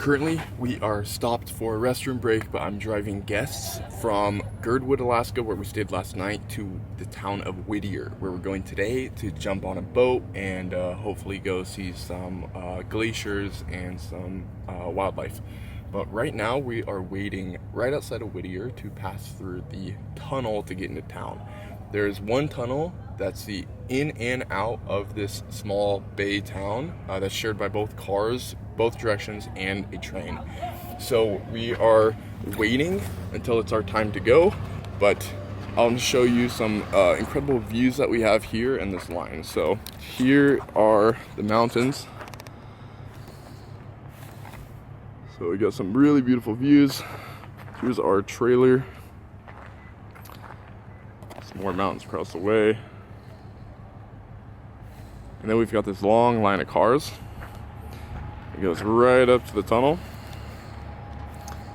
Currently, we are stopped for a restroom break, but I'm driving guests from Girdwood, Alaska, where we stayed last night, to the town of Whittier, where we're going today to jump on a boat and hopefully go see some glaciers and some wildlife. But right now, we are waiting right outside of Whittier to pass through the tunnel to get into town. There's one tunnel that's the in and out of this small bay town that's shared by both cars, both directions, and a train. So we are waiting until it's our time to go, but I'll show you some incredible views that we have here in this line. So here are the mountains. So we got some really beautiful views. Here's our trailer. Some more mountains across the way. And then we've got this long line of cars. It goes right up to the tunnel.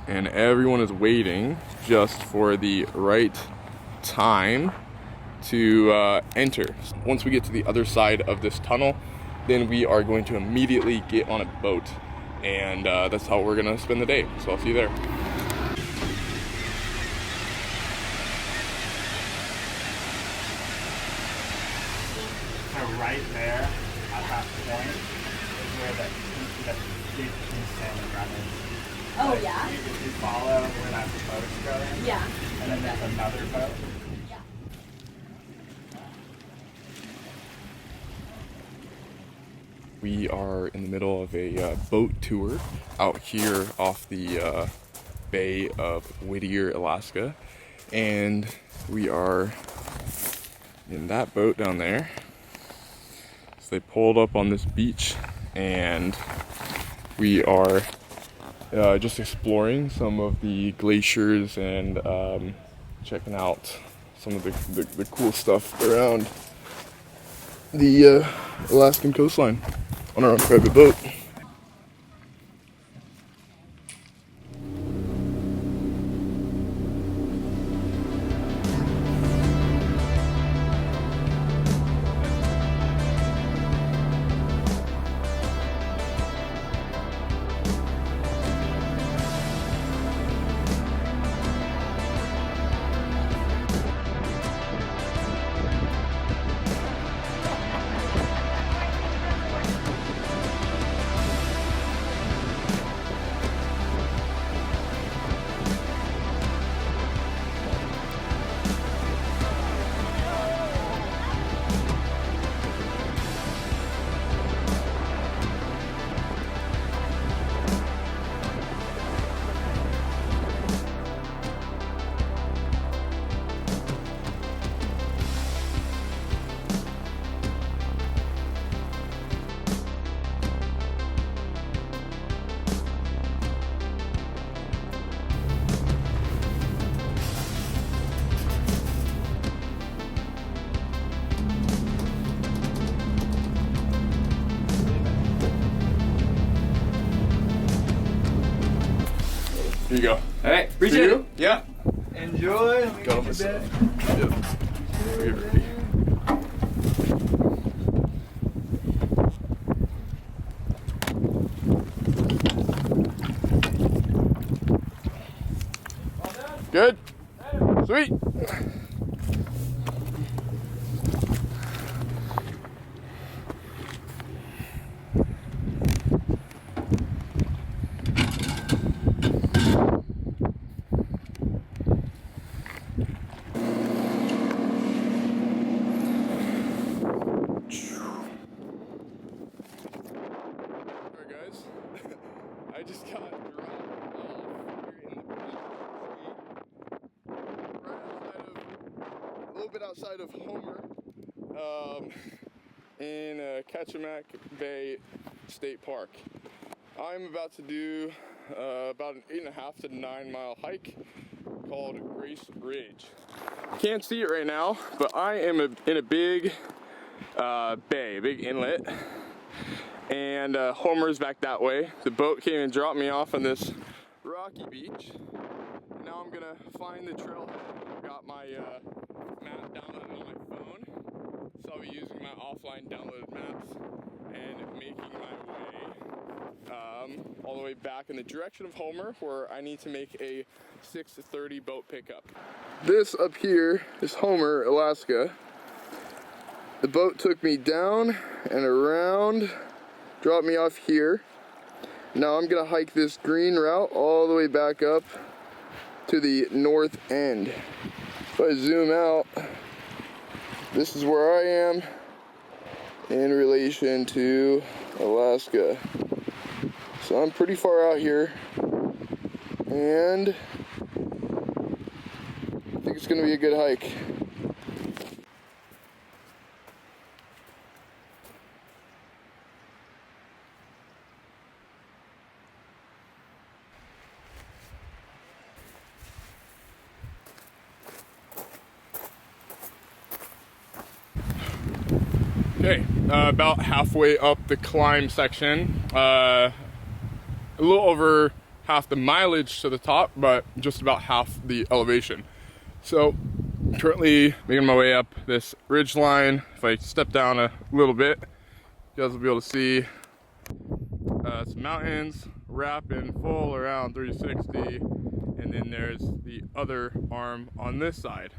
And everyone is waiting just for the right time to enter. Once we get to the other side of this tunnel, then we are going to immediately get on a boat. And that's how we're gonna spend the day. So I'll see you there. So right there at that point is where that big pink salmon run is. Oh, like, yeah? If you follow where that boat's going, Yeah. and then there's another boat. Yeah. We are in the middle of a boat tour out here off the Bay of Whittier, Alaska. And we are in that boat down there. So they pulled up on this beach and we are just exploring some of the glaciers and checking out some of the cool stuff around the Alaskan coastline on our own private boat. Here you go. All right, appreciate you? it. Yeah. Enjoy. Let me Got get you them back. Yep. Get ready. Good? Sweet. Alright guys, I just got dropped off here in the a little bit outside of Homer, in Kachemak Bay State Park. I'm about to do about an 8.5 to 9 mile hike called Grace Ridge. Can't see it right now, but I am in a big bay, a big inlet. And Homer's back that way. The boat came and dropped me off on this rocky beach. And now I'm gonna find the trailhead. I've got my map downloaded on my phone. So I'll be using my offline downloaded maps and making my way all the way back in the direction of Homer, where I need to make a 6:30 boat pickup. This up here is Homer, Alaska. The boat took me down and around, dropped me off here. Now I'm gonna hike this green route all the way back up to the north end. If I zoom out, this is where I am in relation to Alaska. So I'm pretty far out here, and I think it's gonna be a good hike. Okay, about halfway up the climb section. A little over half the mileage to the top, but just about half the elevation. So, currently making my way up this ridge line. If I step down a little bit, you guys will be able to see some mountains wrapping full around 360, and then there's the other arm on this side.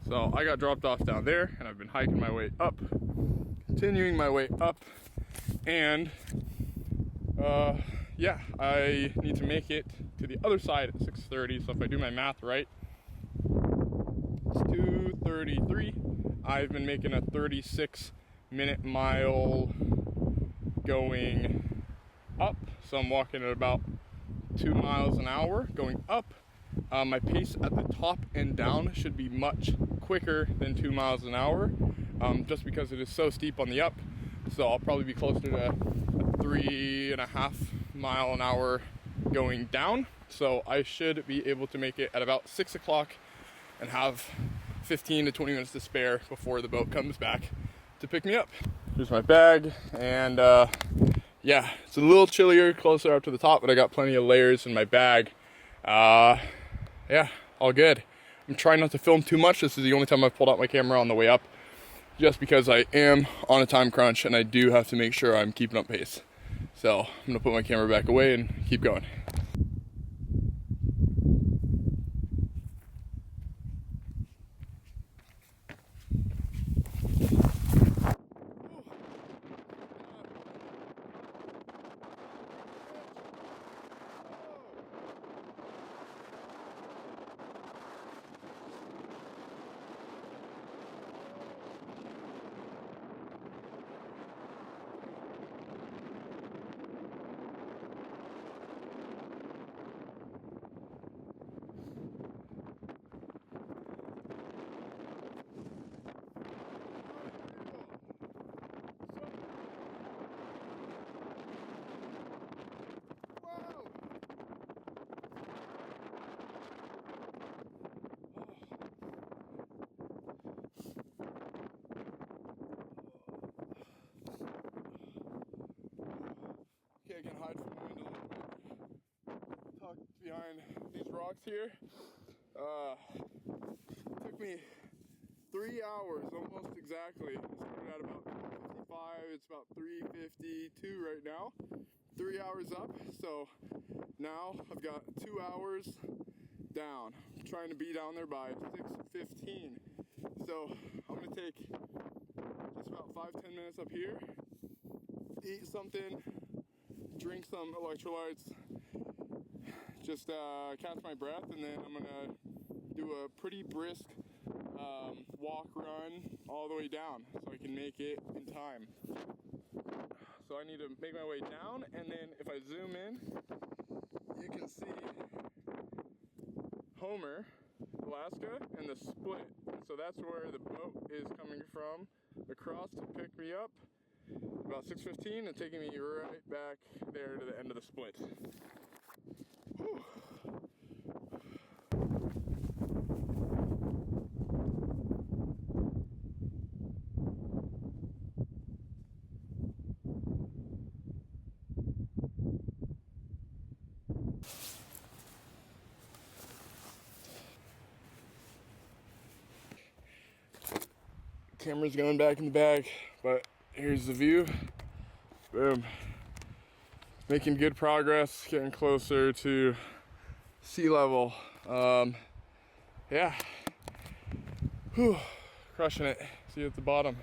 So I got dropped off down there, and I've been hiking my way up, continuing my way up, and yeah, I need to make it to the other side at 6:30. So if I do my math right, it's 2:33. I've been making a 36-minute mile going up, so I'm walking at about 2 miles an hour going up. My pace at the top and down should be much quicker than 2 miles an hour, just because it is so steep on the up. So I'll probably be closer to a 3.5 mile an hour going down. So I should be able to make it at about 6 o'clock and have 15 to 20 minutes to spare before the boat comes back to pick me up. Here's my bag, and yeah, it's a little chillier closer up to the top, but I got plenty of layers in my bag. Yeah, all good. I'm trying not to film too much. This is the only time I've pulled out my camera on the way up, just because I am on a time crunch and I do have to make sure I'm keeping up pace. So I'm gonna put my camera back away and keep going. Okay, I can hide from the wind a little bit. Tucked behind these rocks here. Took me 3 hours, almost exactly. I started at about 55, it's about 3:52 right now. 3 hours up, so now I've got 2 hours down. I'm trying to be down there by 6:15. So I'm gonna take just about 5-10 minutes up here, eat something, drink some electrolytes, just catch my breath, and then I'm gonna do a pretty brisk walk run all the way down so I can make it in time. So I need to make my way down, and then if I zoom in, you can see Homer, Alaska, and the split. So that's where the boat is coming from across to pick me up about 6:15 and taking me right back there to the end of the split. Whew. Camera's going back in the bag, but here's the view. Boom. Making good progress, getting closer to sea level. Yeah. Whew. Crushing it. See you at the bottom.